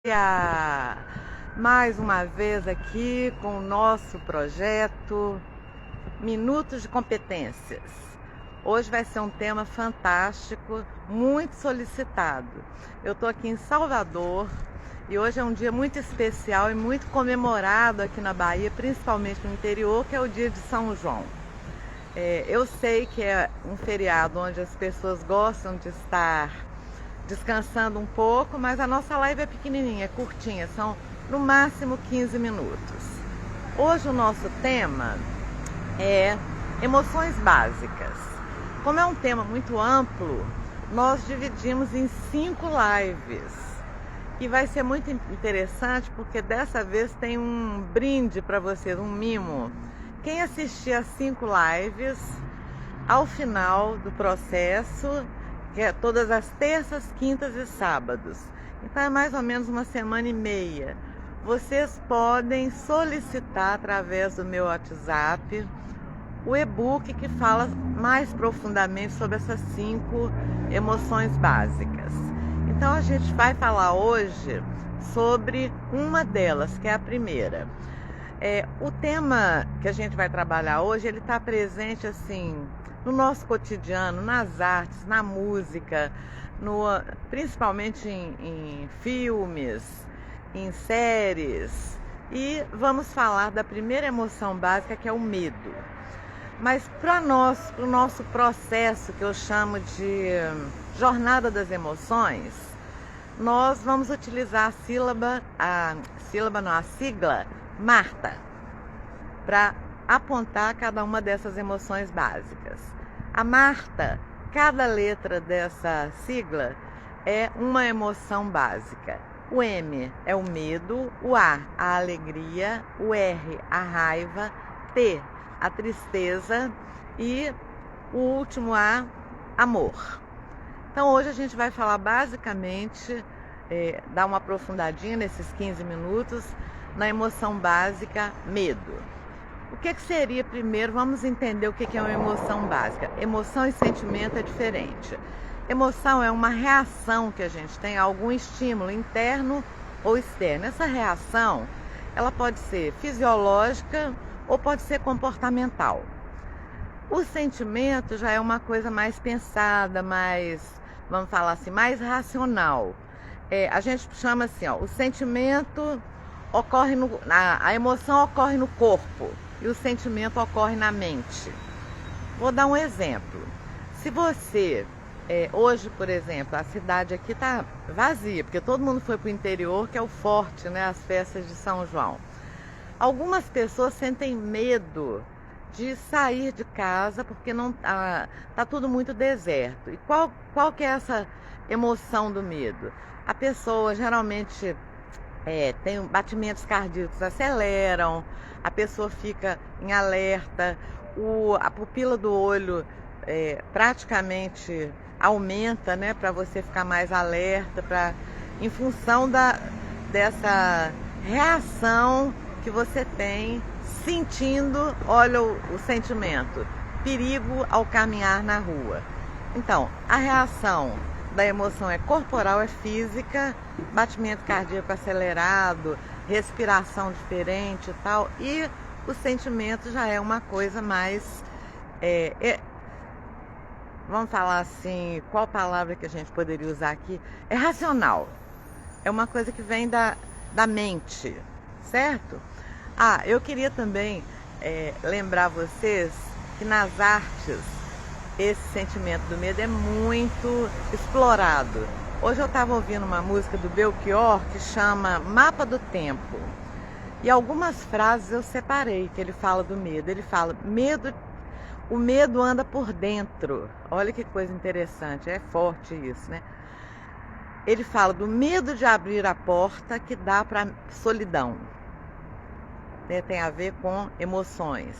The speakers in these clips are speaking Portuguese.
Dia! Mais uma vez aqui com o nosso projeto Minutos de Competências. Hoje vai ser um tema fantástico, muito solicitado. Eu estou aqui em Salvador e hoje é um dia muito especial e muito comemorado aqui na Bahia, principalmente no interior, que é o dia de São João. Eu sei que é um feriado onde as pessoas gostam de estar descansando um pouco, mas a nossa live é pequenininha, é curtinha, são no máximo 15 minutos. Hoje o nosso tema é emoções básicas. Como é um tema muito amplo, nós dividimos em 5 lives. E vai ser muito interessante porque dessa vez tem um brinde para vocês, um mimo. Quem assistir as 5 lives, ao final do processo, que é todas as terças, quintas e sábados. Então é mais ou menos uma semana e meia. Vocês podem solicitar através do meu WhatsApp o e-book que fala mais profundamente sobre essas 5 emoções básicas. Então a gente vai falar hoje sobre uma delas, que é a primeira. O tema que a gente vai trabalhar hoje, ele está presente assim no nosso cotidiano, nas artes, na música, principalmente em filmes, em séries. E vamos falar da primeira emoção básica, que é o medo. Mas para o nosso processo, que eu chamo de jornada das emoções, nós vamos utilizar a sigla Marta, para apontar cada uma dessas emoções básicas. A Marta, cada letra dessa sigla é uma emoção básica. O M é o medo, o A alegria, o R a raiva, T a tristeza e o último A, amor. Então hoje a gente vai falar basicamente, dar uma aprofundadinha nesses 15 minutos na emoção básica, medo. O que seria primeiro? Vamos entender o que é uma emoção básica. Emoção e sentimento é diferente. Emoção é uma reação que a gente tem a algum estímulo interno ou externo. Essa reação, ela pode ser fisiológica ou pode ser comportamental. O sentimento já é uma coisa mais pensada, mais, vamos falar assim, mais racional. A gente chama assim, o sentimento ocorre a emoção ocorre no corpo e o sentimento ocorre na mente. Vou dar um exemplo. Se você, hoje, por exemplo, a cidade aqui está vazia, porque todo mundo foi para o interior, que é o forte, né, as festas de São João. Algumas pessoas sentem medo de sair de casa porque não tá tudo muito deserto. E qual que é essa emoção do medo? A pessoa geralmente tem batimentos cardíacos aceleram, a pessoa fica em alerta, a pupila do olho praticamente aumenta, né, para você ficar mais alerta, em função dessa reação que você tem sentindo, olha o sentimento, perigo ao caminhar na rua. Então, a reação da emoção é corporal, é física, batimento cardíaco acelerado, respiração diferente e tal, e o sentimento já é uma coisa mais, vamos falar assim, qual palavra que a gente poderia usar aqui? É racional, é uma coisa que vem da mente, certo? Eu queria também lembrar vocês que nas artes esse sentimento do medo é muito explorado. Hoje eu estava ouvindo uma música do Belchior que chama Mapa do Tempo. E algumas frases eu separei, que ele fala do medo. Ele fala, o medo anda por dentro. Olha que coisa interessante, é forte isso, né? Ele fala do medo de abrir a porta que dá para solidão. Tem a ver com emoções.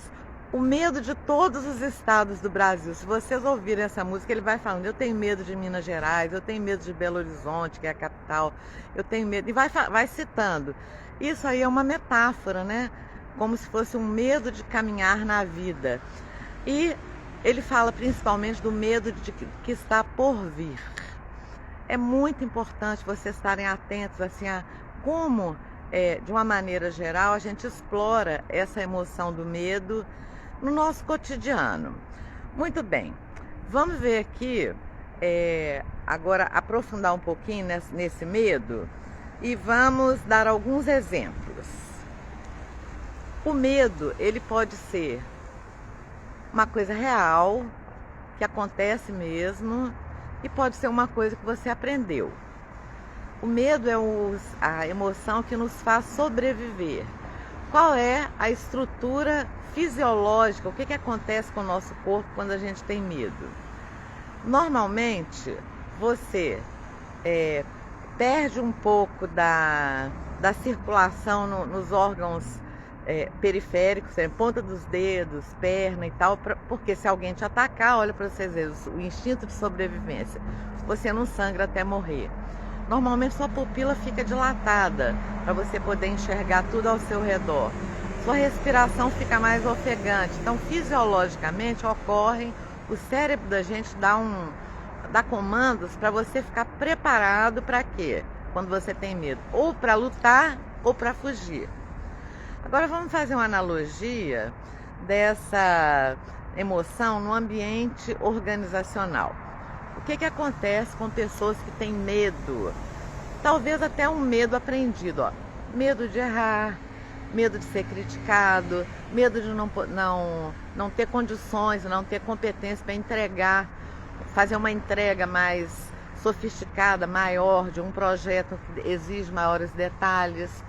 O medo de todos os estados do Brasil. Se vocês ouvirem essa música, ele vai falando, eu tenho medo de Minas Gerais, eu tenho medo de Belo Horizonte, que é a capital, eu tenho medo, e vai citando. Isso aí é uma metáfora, né? Como se fosse um medo de caminhar na vida. E ele fala principalmente do medo que está por vir. É muito importante vocês estarem atentos assim, como, de uma maneira geral, a gente explora essa emoção do medo no nosso cotidiano. Muito bem, vamos ver aqui, agora aprofundar um pouquinho nesse medo e vamos dar alguns exemplos. O medo, ele pode ser uma coisa real, que acontece mesmo, e pode ser uma coisa que você aprendeu. O medo é a emoção que nos faz sobreviver. Qual é a estrutura fisiológica, o que acontece com o nosso corpo quando a gente tem medo? Normalmente, você perde um pouco da circulação nos órgãos periféricos, ponta dos dedos, perna e tal, porque se alguém te atacar, olha para vocês verem, o instinto de sobrevivência, você não sangra até morrer. Normalmente sua pupila fica dilatada para você poder enxergar tudo ao seu redor. Sua respiração fica mais ofegante. Então, fisiologicamente, o cérebro da gente dá comandos para você ficar preparado para quê? Quando você tem medo, ou para lutar ou para fugir. Agora vamos fazer uma analogia dessa emoção no ambiente organizacional. O que acontece com pessoas que têm medo? Talvez até um medo aprendido, medo de errar, medo de ser criticado, medo de não ter condições, não ter competência para fazer uma entrega mais sofisticada, maior, de um projeto que exige maiores detalhes.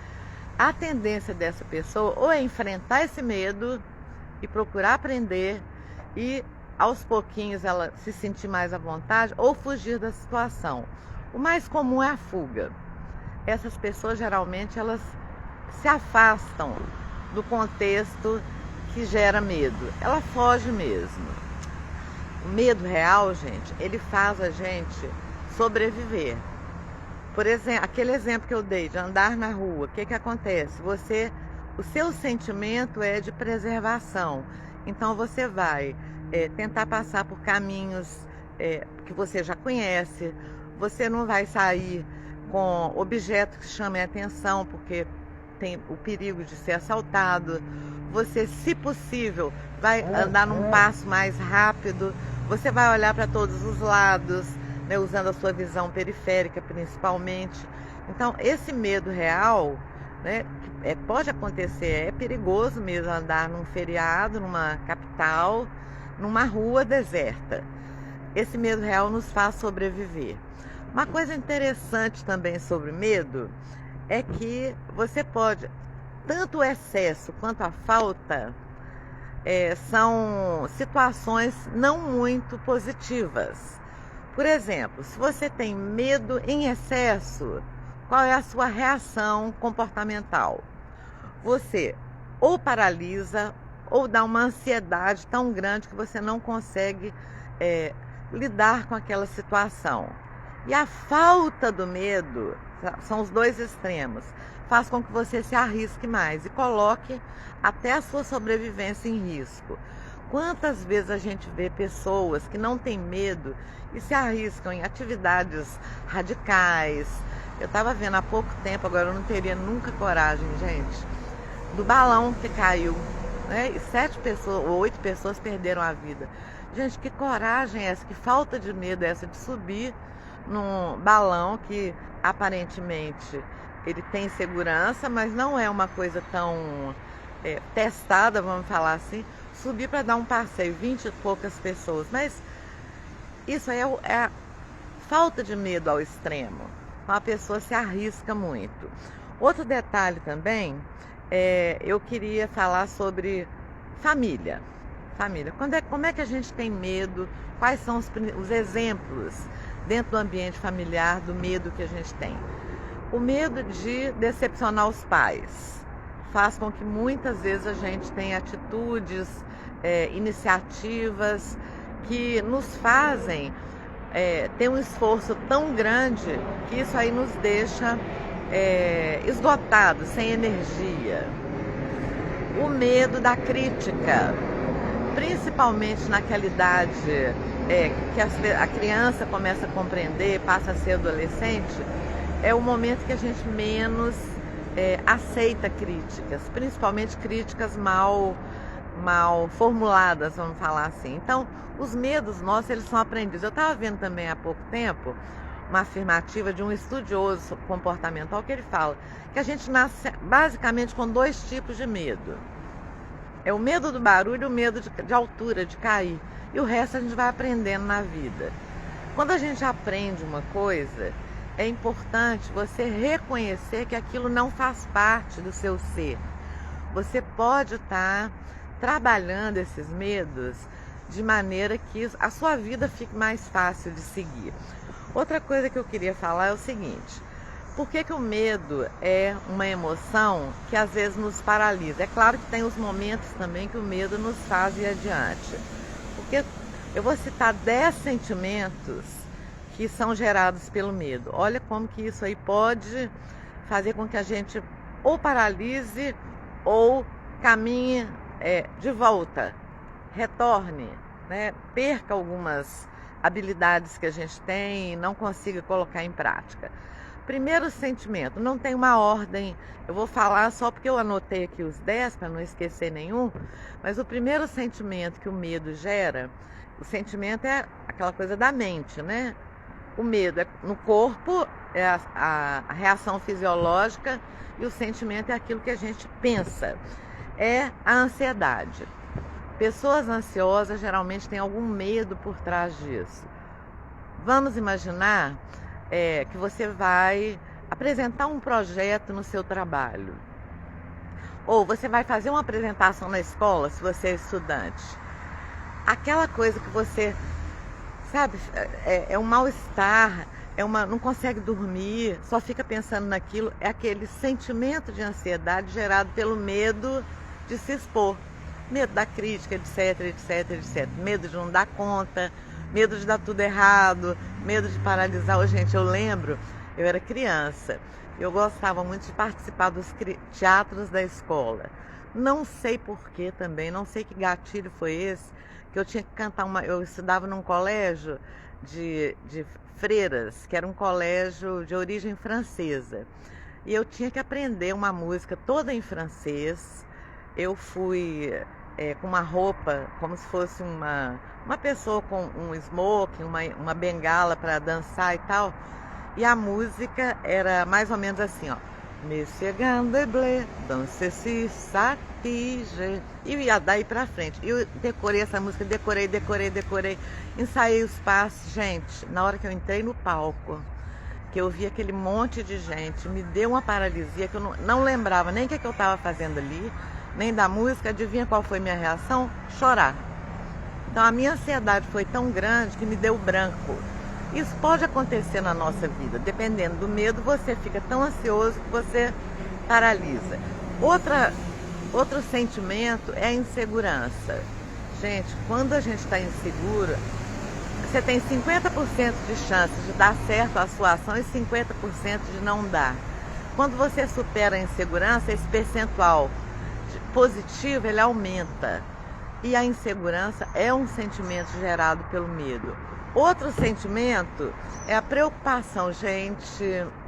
A tendência dessa pessoa ou é enfrentar esse medo e procurar aprender e aos pouquinhos ela se sentir mais à vontade, ou fugir da situação. O mais comum é a fuga. Essas pessoas geralmente elas se afastam do contexto que gera medo. Ela foge mesmo. O medo real, gente, ele faz a gente sobreviver. Por exemplo, aquele exemplo que eu dei de andar na rua, o que acontece? O seu sentimento é de preservação. Então você vai tentar passar por caminhos que você já conhece. Você não vai sair com objetos que chamem a atenção, porque tem o perigo de ser assaltado. Você, se possível, vai andar num passo mais rápido. Você vai olhar para todos os lados, né, usando a sua visão periférica principalmente. Então, esse medo real, né, pode acontecer, é perigoso mesmo andar num feriado, numa capital, numa rua deserta. Esse medo real nos faz sobreviver. Uma coisa interessante também sobre medo é que você pode, tanto o excesso quanto a falta, são situações não muito positivas. Por exemplo, se você tem medo em excesso, qual é a sua reação comportamental? Você ou paralisa ou dá uma ansiedade tão grande que você não consegue lidar com aquela situação. E a falta do medo, são os dois extremos, faz com que você se arrisque mais e coloque até a sua sobrevivência em risco. Quantas vezes a gente vê pessoas que não têm medo e se arriscam em atividades radicais? Eu estava vendo há pouco tempo, agora eu não teria nunca coragem, gente, do balão que caiu, né? E 7 pessoas ou 8 pessoas perderam a vida. Gente, que coragem é essa? Que falta de medo é essa de subir num balão que aparentemente ele tem segurança, mas não é uma coisa tão testada, vamos falar assim, subir para dar um passeio, 20 e poucas pessoas. Mas isso aí é a falta de medo ao extremo. Então a pessoa se arrisca muito. Outro detalhe também, eu queria falar sobre família. Como é que a gente tem medo? Quais são os exemplos dentro do ambiente familiar do medo que a gente tem? O medo de decepcionar os pais faz com que muitas vezes a gente tenha atitudes, iniciativas que nos fazem ter um esforço tão grande que isso aí nos deixa esgotados, sem energia. O medo da crítica, principalmente naquela idade que a criança começa a compreender, passa a ser adolescente, é o momento que a gente menos aceita críticas, principalmente críticas mal formuladas, vamos falar assim. Então, os medos nossos, eles são aprendidos. Eu estava vendo também há pouco tempo uma afirmativa de um estudioso comportamental que ele fala que a gente nasce basicamente com 2 tipos de medo. É o medo do barulho e o medo de altura, de cair. E o resto a gente vai aprendendo na vida. Quando a gente aprende uma coisa, é importante você reconhecer que aquilo não faz parte do seu ser. Você pode estar trabalhando esses medos de maneira que a sua vida fique mais fácil de seguir. Outra coisa que eu queria falar é o seguinte: por que o medo é uma emoção que às vezes nos paralisa? É claro que tem os momentos também que o medo nos faz ir adiante. Porque eu vou citar 10 sentimentos que são gerados pelo medo. Olha como que isso aí pode fazer com que a gente ou paralise ou caminhe de volta, retorne, né? Perca algumas habilidades que a gente tem e não consiga colocar em prática. Primeiro sentimento, não tem uma ordem, eu vou falar só porque eu anotei aqui os 10 para não esquecer nenhum, mas o primeiro sentimento que o medo gera, o sentimento é aquela coisa da mente, né? O medo é no corpo, é a reação fisiológica, e o sentimento é aquilo que a gente pensa, é a ansiedade. Pessoas ansiosas geralmente têm algum medo por trás disso. Vamos imaginar que você vai apresentar um projeto no seu trabalho. Ou você vai fazer uma apresentação na escola, se você é estudante. Aquela coisa que você, sabe, é um mal-estar, não consegue dormir, só fica pensando naquilo. É aquele sentimento de ansiedade gerado pelo medo de se expor. Medo da crítica, etc, etc, etc. Medo de não dar conta, medo de dar tudo errado, medo de paralisar. Oh, gente, eu lembro, eu era criança, eu gostava muito de participar dos teatros da escola. Não sei porquê também, não sei que gatilho foi esse, que eu tinha que cantar eu estudava num colégio de freiras, que era um colégio de origem francesa. E eu tinha que aprender uma música toda em francês. Eu fui com uma roupa como se fosse uma pessoa com um smoking, uma bengala para dançar e tal. E a música era mais ou menos assim, ó. Monsieur Gandeblé, danse-se, satige. E ia daí pra frente. Eu decorei essa música, decorei. Ensaiei os passos. Gente, na hora que eu entrei no palco, que eu vi aquele monte de gente, me deu uma paralisia que eu não lembrava nem o que eu estava fazendo ali, nem da música. Adivinha qual foi minha reação? Chorar. Então a minha ansiedade foi tão grande que me deu branco. Isso pode acontecer na nossa vida, dependendo do medo, você fica tão ansioso que você paralisa. Outro sentimento é a insegurança. Gente, quando a gente está inseguro, você tem 50% de chance de dar certo a sua ação e 50% de não dar. Quando você supera a insegurança, esse percentual positivo ele aumenta. E a insegurança é um sentimento gerado pelo medo. Outro sentimento é a preocupação. Gente,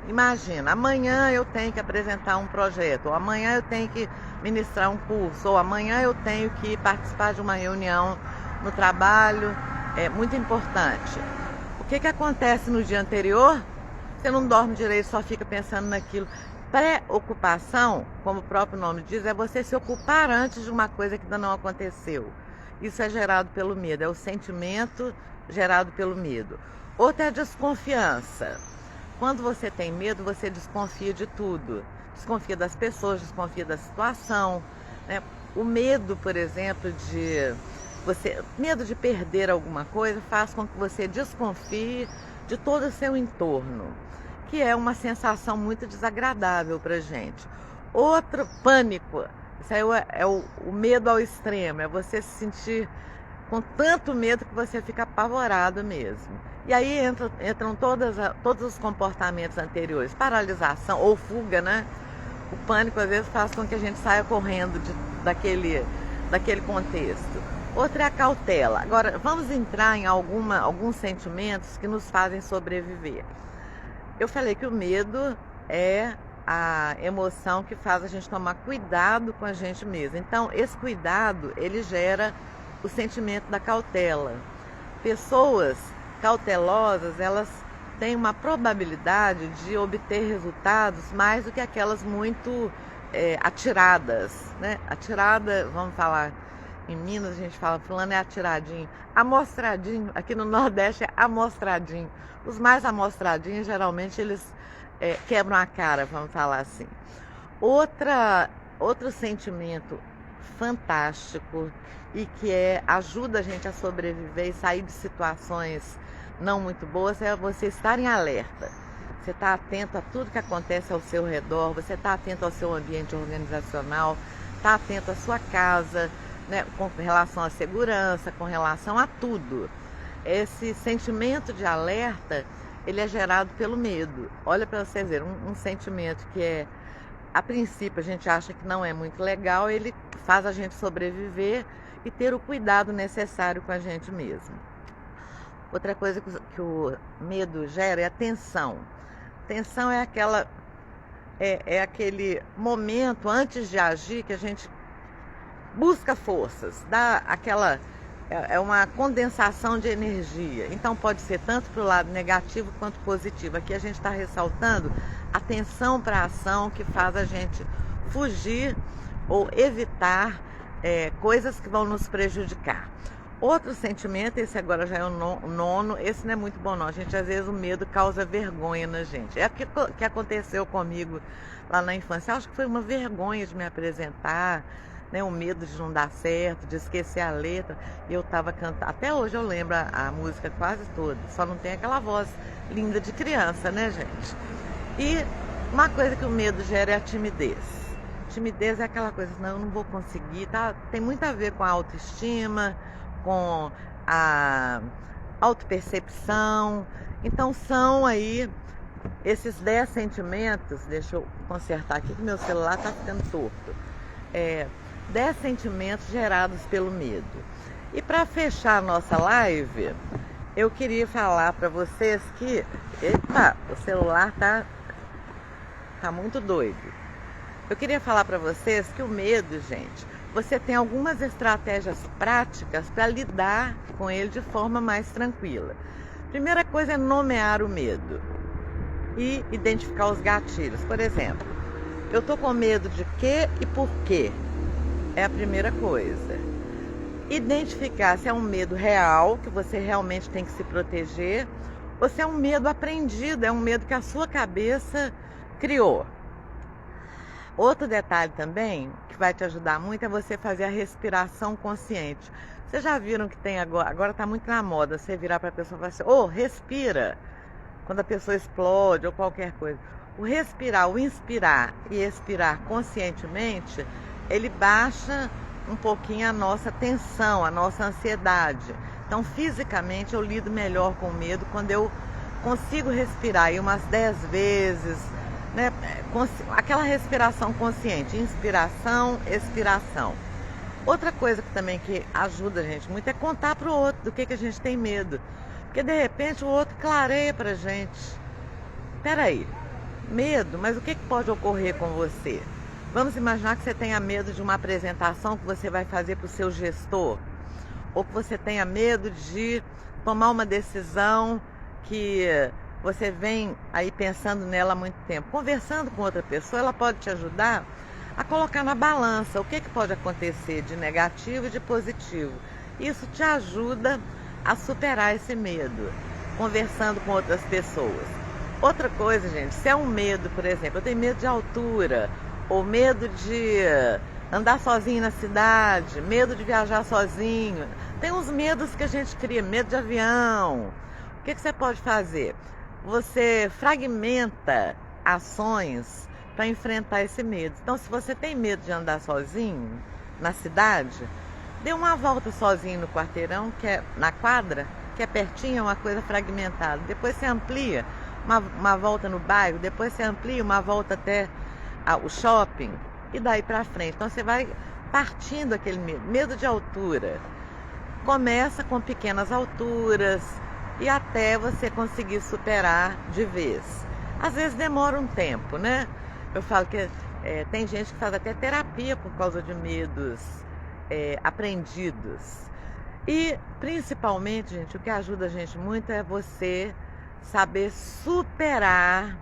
imagina, amanhã eu tenho que apresentar um projeto, ou amanhã eu tenho que ministrar um curso, ou amanhã eu tenho que participar de uma reunião no trabalho, é muito importante. O que acontece no dia anterior? Você não dorme direito, só fica pensando naquilo. Preocupação, como o próprio nome diz, é você se ocupar antes de uma coisa que ainda não aconteceu. Isso é gerado pelo medo, é o sentimento gerado pelo medo. Outra é a desconfiança. Quando você tem medo, você desconfia de tudo. Desconfia das pessoas, desconfia da situação, né? O medo, por exemplo, medo de perder alguma coisa faz com que você desconfie de todo o seu entorno, que é uma sensação muito desagradável para a gente. Outro, pânico. Isso aí é o medo ao extremo, é você se sentir com tanto medo que você fica apavorado mesmo. E aí entram todos os comportamentos anteriores, paralisação ou fuga, né? O pânico às vezes faz com que a gente saia correndo daquele contexto. Outra é a cautela. Agora, vamos entrar em alguns sentimentos que nos fazem sobreviver. Eu falei que o medo é a emoção que faz a gente tomar cuidado com a gente mesmo. Então, esse cuidado, ele gera o sentimento da cautela. Pessoas cautelosas, elas têm uma probabilidade de obter resultados mais do que aquelas muito atiradas, né? Atirada, vamos falar, em Minas a gente fala, fulano é atiradinho. Amostradinho, aqui no Nordeste é amostradinho. Os mais amostradinhos, geralmente, eles quebram a cara, vamos falar assim. Outro sentimento fantástico e que ajuda a gente a sobreviver e sair de situações não muito boas é você estar em alerta. Você está atento a tudo que acontece ao seu redor, você está atento ao seu ambiente organizacional, está atento à sua casa, né, com relação à segurança, com relação a tudo. Esse sentimento de alerta, ele é gerado pelo medo. Olha para vocês verem, um sentimento que a princípio a gente acha que não é muito legal, ele faz a gente sobreviver e ter o cuidado necessário com a gente mesmo. Outra coisa que o medo gera é a tensão. Tensão é aquele momento antes de agir que a gente busca forças, dá aquela uma condensação de energia. Então pode ser tanto para o lado negativo quanto positivo. Aqui a gente está ressaltando a tensão para a ação que faz a gente fugir ou evitar coisas que vão nos prejudicar. Outro sentimento, esse agora já é o nono, esse não é muito bom não. A gente, às vezes, o medo causa vergonha na gente. É o que aconteceu comigo lá na infância. Eu acho que foi uma vergonha de me apresentar, né? O medo de não dar certo, de esquecer a letra. E eu estava cantando, até hoje eu lembro a música quase toda, só não tem aquela voz linda de criança, né, gente? E uma coisa que o medo gera é a timidez. Timidez é aquela coisa, não, eu não vou conseguir, tá? Tem muito a ver com a autoestima, com a autopercepção. Então são aí esses 10 sentimentos, deixa eu consertar aqui que meu celular está ficando torto, 10 sentimentos gerados pelo medo. E para fechar a nossa live, eu queria falar para vocês que, epa, o celular tá muito doido. Eu queria falar para vocês que o medo, gente, você tem algumas estratégias práticas para lidar com ele de forma mais tranquila. Primeira coisa é nomear o medo e identificar os gatilhos. Por exemplo, eu estou com medo de quê e por quê? É a primeira coisa. Identificar se é um medo real, que você realmente tem que se proteger, ou se é um medo aprendido, é um medo que a sua cabeça criou. Outro detalhe também, que vai te ajudar muito, é você fazer a respiração consciente. Vocês já viram que tem agora está muito na moda, você virar para a pessoa e falar assim, ô, respira, quando a pessoa explode ou qualquer coisa. O respirar, o inspirar e expirar conscientemente, ele baixa um pouquinho a nossa tensão, a nossa ansiedade. Então, fisicamente, eu lido melhor com o medo quando eu consigo respirar aí umas 10 vezes, né? Aquela respiração consciente, inspiração, expiração. Outra coisa que também que ajuda a gente muito é contar para o outro do que a gente tem medo. Porque de repente o outro clareia para a gente. Peraí, medo, mas o que pode ocorrer com você? Vamos imaginar que você tenha medo de uma apresentação que você vai fazer para o seu gestor. Ou que você tenha medo de tomar uma decisão que você vem aí pensando nela há muito tempo. Conversando com outra pessoa, ela pode te ajudar a colocar na balança o que pode acontecer de negativo e de positivo. Isso te ajuda a superar esse medo, conversando com outras pessoas. Outra coisa, gente, se é um medo, por exemplo, eu tenho medo de altura, ou medo de andar sozinho na cidade, medo de viajar sozinho. Tem uns medos que a gente cria, medo de avião. O que você pode fazer? Você fragmenta ações para enfrentar esse medo. Então, se você tem medo de andar sozinho na cidade, dê uma volta sozinho no quarteirão, que é na quadra, que é pertinho, é uma coisa fragmentada. Depois você amplia uma volta no bairro, depois você amplia uma volta até o shopping e daí para frente. Então você vai partindo aquele medo de altura. Começa com pequenas alturas e até você conseguir superar de vez. Às vezes demora um tempo, né? Eu falo que tem gente que faz até terapia por causa de medos aprendidos. E principalmente, gente, o que ajuda a gente muito é você saber superar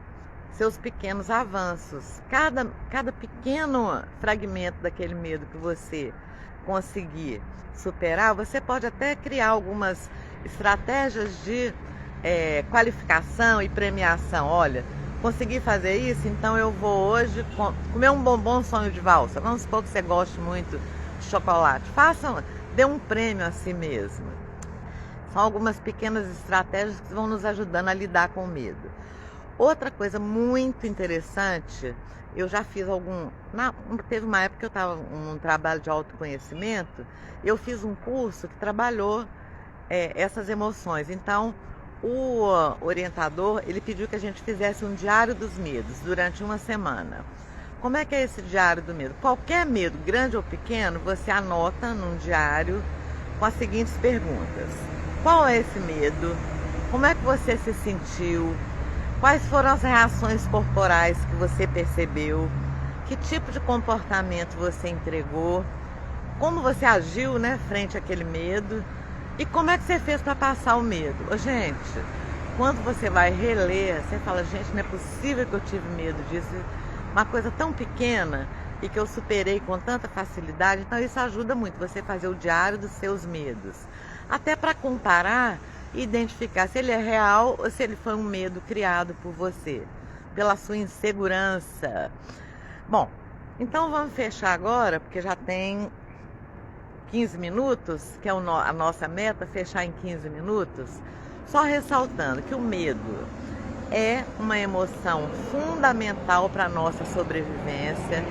seus pequenos avanços. Cada pequeno fragmento daquele medo que você conseguir superar, você pode até criar algumas estratégias de qualificação e premiação. Olha, consegui fazer isso, então eu vou hoje comer um bombom sonho de valsa. Vamos supor que você goste muito de chocolate. Dê um prêmio a si mesmo. São algumas pequenas estratégias que vão nos ajudando a lidar com o medo. Outra coisa muito interessante, eu já fiz teve uma época que eu estava num trabalho de autoconhecimento, eu fiz um curso que trabalhou essas emoções. Então, o orientador, ele pediu que a gente fizesse um diário dos medos durante uma semana. Como é que é esse diário do medo? Qualquer medo, grande ou pequeno, você anota num diário com as seguintes perguntas. Qual é esse medo? Como é que você se sentiu? Quais foram as reações corporais que você percebeu? Que tipo de comportamento você entregou? Como você agiu, né, frente àquele medo? E como é que você fez para passar o medo? Gente, quando você vai reler, você fala, gente, não é possível que eu tive medo disso. Uma coisa tão pequena e que eu superei com tanta facilidade. Então isso ajuda muito, você fazer o diário dos seus medos. Até para comparar e identificar se ele é real ou se ele foi um medo criado por você, pela sua insegurança. Bom, então vamos fechar agora, porque já tem 15 minutos, que é a nossa meta, fechar em 15 minutos, só ressaltando que o medo é uma emoção fundamental para a nossa sobrevivência.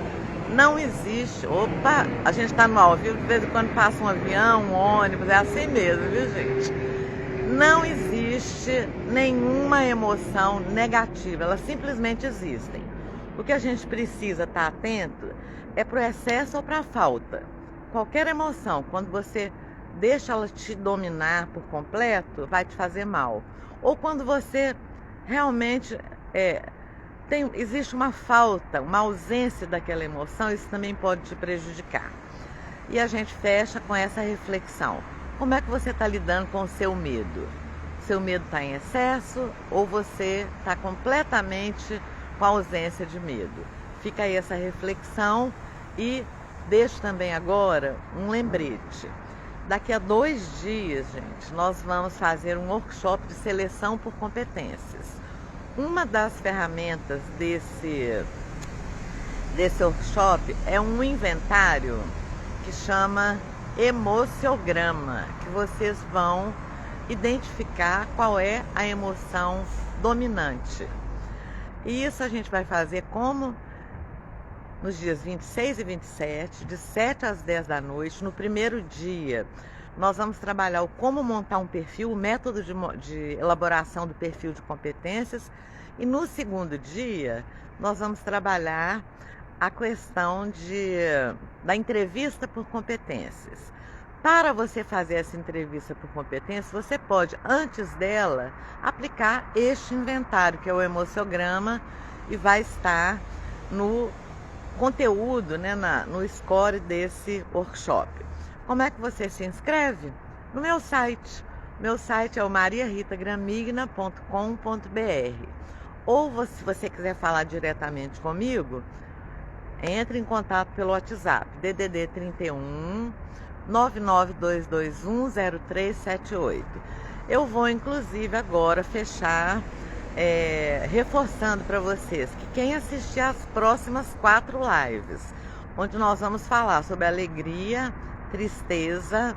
Não existe... Opa, a gente está no ao vivo, de vez em quando passa um avião, um ônibus, é assim mesmo, viu, gente? Não existe nenhuma emoção negativa, elas simplesmente existem. O que a gente precisa estar atento é para o excesso ou para a falta. Qualquer emoção, quando você deixa ela te dominar por completo, vai te fazer mal. Ou quando você realmente existe uma falta, uma ausência daquela emoção, isso também pode te prejudicar. E a gente fecha com essa reflexão. Como é que você está lidando com o seu medo? Seu medo está em excesso ou você está completamente com a ausência de medo? Fica aí essa reflexão e deixo também agora um lembrete. Daqui a 2 dias, gente, nós vamos fazer um workshop de seleção por competências. Uma das ferramentas desse workshop é um inventário que chama Emociograma, que vocês vão identificar qual é a emoção dominante. E isso a gente vai fazer como nos dias 26 e 27, de 7 às 10 da noite. No primeiro dia, nós vamos trabalhar como montar um perfil, o método de elaboração do perfil de competências. E no segundo dia, nós vamos trabalhar a questão da entrevista por competências. Para você fazer essa entrevista por competências, você pode, antes dela, aplicar este inventário, que é o Emociograma, e vai estar no conteúdo, né, no score desse workshop. Como é que você se inscreve? No meu site. Meu site é o mariaritagramigna.com.br. Ou se você quiser falar diretamente comigo, entre em contato pelo WhatsApp, DDD 31 99221 0378. Eu vou, inclusive, agora fechar reforçando para vocês que quem assistir às próximas 4 lives, onde nós vamos falar sobre alegria, tristeza,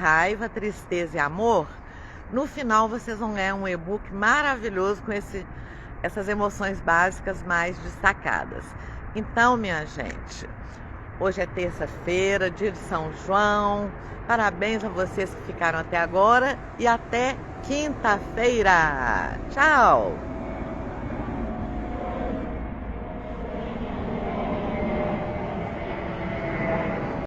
raiva, tristeza e amor, no final vocês vão ganhar um e-book maravilhoso com essas emoções básicas mais destacadas. Então, minha gente, hoje é terça-feira, dia de São João. Parabéns a vocês que ficaram até agora e até quinta-feira. Tchau!